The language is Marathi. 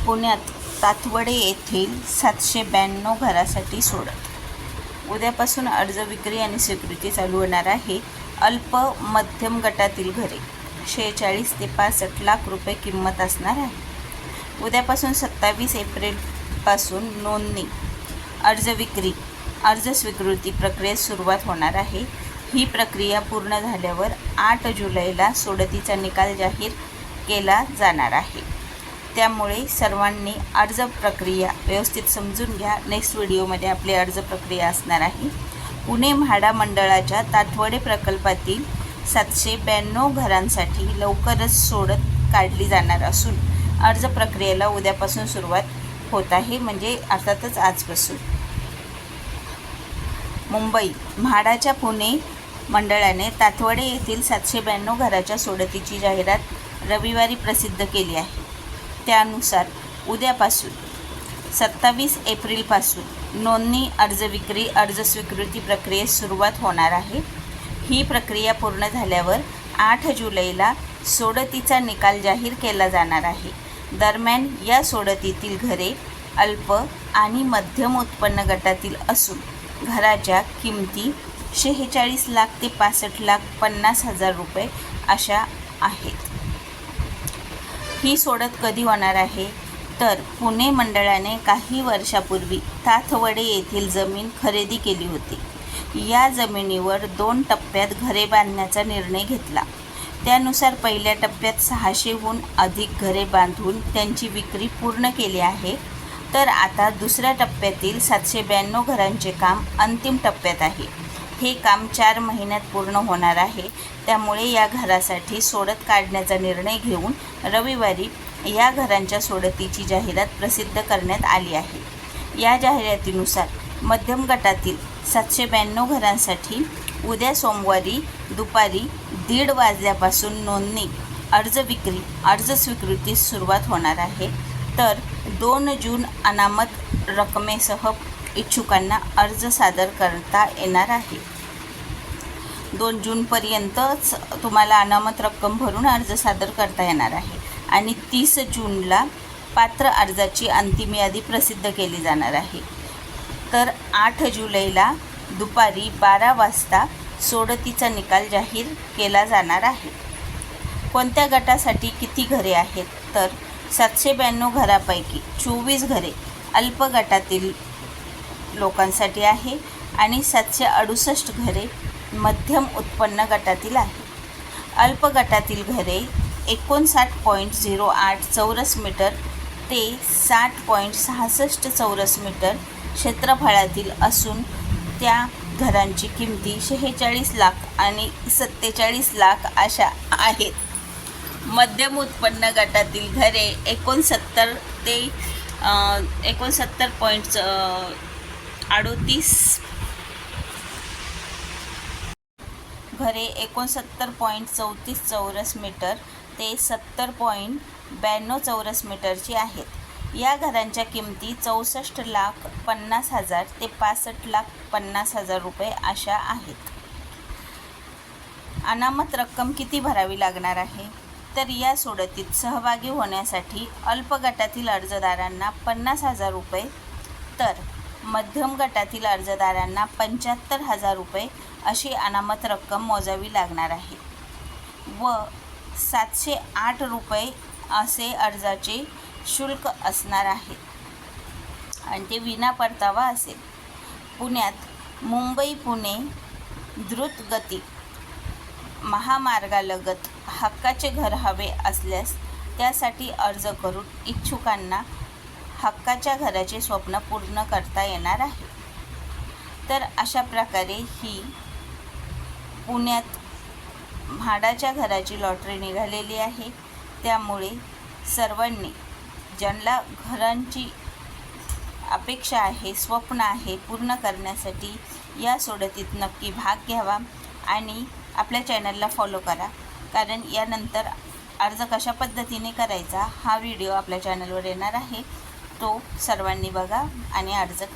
पुण्यात तातवडे येथील 792 घरासाठी सोडत। उद्यापासून अर्ज विक्री आणि स्वीकृती चालू होणार आहे। अल्प मध्यम गटातील घरे 46 ते 65 लाख रुपये किंमत असणार आहे। उद्यापासून 27 एप्रिलपासून नोंदणी, अर्ज विक्री, अर्ज स्वीकृती प्रक्रियेस सुरुवात होणार आहे। ही प्रक्रिया पूर्ण झाल्यावर 8 जुलैला सोडतीचा निकाल जाहीर केला जाणार आहे। त्यामुळे सर्वांनी अर्ज प्रक्रिया व्यवस्थित समजून घ्या। नेक्स्ट व्हिडिओमध्ये आपली अर्ज प्रक्रिया असणार आहे। पुणे म्हाडा मंडळाच्या तातवडे प्रकल्पातील 792 घरांसाठी लवकरच सोडत काढली जाणार असून अर्ज प्रक्रियेला उद्यापासून सुरुवात होत आहे, म्हणजे अर्थातच आजपासून। मुंबई म्हाडाच्या पुणे मंडळाने तातवडे येथील 792 घराच्या सोडतीची जाहिरात रविवारी प्रसिद्ध केली आहे। त्यानुसार उद्यापासून 27 एप्रिलपासून नोंदणी, अर्ज विक्री, अर्ज स्वीकृती प्रक्रियेस सुरुवात होणार आहे। ही प्रक्रिया पूर्ण झाल्यावर 8 जुलैला सोडतीचा निकाल जाहीर केला जाणार आहे। दरम्यान या सोडतीतील घरे अल्प आणि मध्यम उत्पन्न गटातील असून घराच्या किमती 46 लाख ते 65,50,000 रुपये अशा आहेत। ही सोडत कधी होणार आहे तर पुणे मंडळाने काही वर्षापूर्वी तातवडे येथील जमीन खरेदी केली होती। या जमिनीवर 2 टप्प्यात घरे बांधण्याचा निर्णय घेतला। त्यानुसार पहिल्या टप्प्यात 600हून अधिक घरे बांधून त्यांची विक्री पूर्ण केली आहे, तर आता दुसऱ्या टप्प्यातील 792 घरांचे काम अंतिम टप्प्यात आहे। हे काम 4 महिन्यात पूर्ण होणार आहे। त्यामुळे या घरासाठी सोडत काढण्याचा निर्णय घेऊन रविवारी या घरांच्या सोडतीची जाहिरात प्रसिद्ध करण्यात आली आहे। या जाहिरातीनुसार मध्यम गटातील 792 घरांसाठी उद्या सोमवारी दुपारी 1:30 वाजल्यापासून नोंदणी, अर्ज विक्री, अर्ज स्वीकृतीस सुरुवात होणार आहे, तर 2 जून अनामत रकमेसह इच्छुकांना अर्ज सादर करता येणार आहे। 2 जूनपर्यंतच तुम्हाला अनामत रक्कम भरून अर्ज सादर करता येणार आहे आणि 30 जूनला पात्र अर्जाची अंतिम यादी प्रसिद्ध केली जाणार आहे। तर 8 जुलैला दुपारी 12 वाजता सोडतीचा निकाल जाहीर केला जाणार आहे। कोणत्या गटासाठी किती घरे आहेत तर 792 घरापैकी 24 घरे अल्प गटातील लोकांसाठी आहे आणि 768 घरे मध्यम उत्पन्न गटातील आहे। अल्प गटातील घरे 59.08 चौरस मीटर ते 60.66 चौरस मीटर क्षेत्रफळातील असून त्या घरांची किमती 46 लाख आणि 47 लाख अशा आहेत। मध्यम उत्पन्न गटातील घरे 69 ते 69.38 घरे 69.34 चौरस मीटर ते 70.92 चौरस मीटरची आहेत। या घरांच्या किमती 64,50,000 ते 65,50,000 रुपये अशा आहेत। अनामत रक्कम किती भरावी लागणार आहे तर या सोडतीत सहभागी होण्यासाठी अल्प गटातील अर्जदारांना 50,000 रुपये, तर मध्यम गटातील अर्जदारांना 75,000 रुपये अशी अनामत रक्कम मोजावी लागणार आहे व 708 रुपये असे अर्जाचे शुल्क असणार आहे आणि ते विना परतावा असेल। पुण्यात मुंबई पुणे द्रुतगती महामार्गालगत हक्काचे घर हवे असल्यास त्यासाठी अर्ज करून इच्छुकांना हक्काच्या घराचे स्वप्न पूर्ण करता येणार आहे। तर अशा प्रकारे ही पुण्यात म्हाडाच्या घराची लॉटरी निघालेली आहे। त्यामुळे सर्वांनी ज्यांना घरांची अपेक्षा आहे, स्वप्न आहे, पूर्ण करण्यासाठी या सोडतीत नक्की भाग घ्यावा आणि आपल्या चॅनलला फॉलो करा, कारण यानंतर अर्ज कशा पद्धतीने करायचा हा व्हिडिओ आपल्या चॅनलवर येणार आहे। तो सर्वांनी बघा आणि अर्ज करा।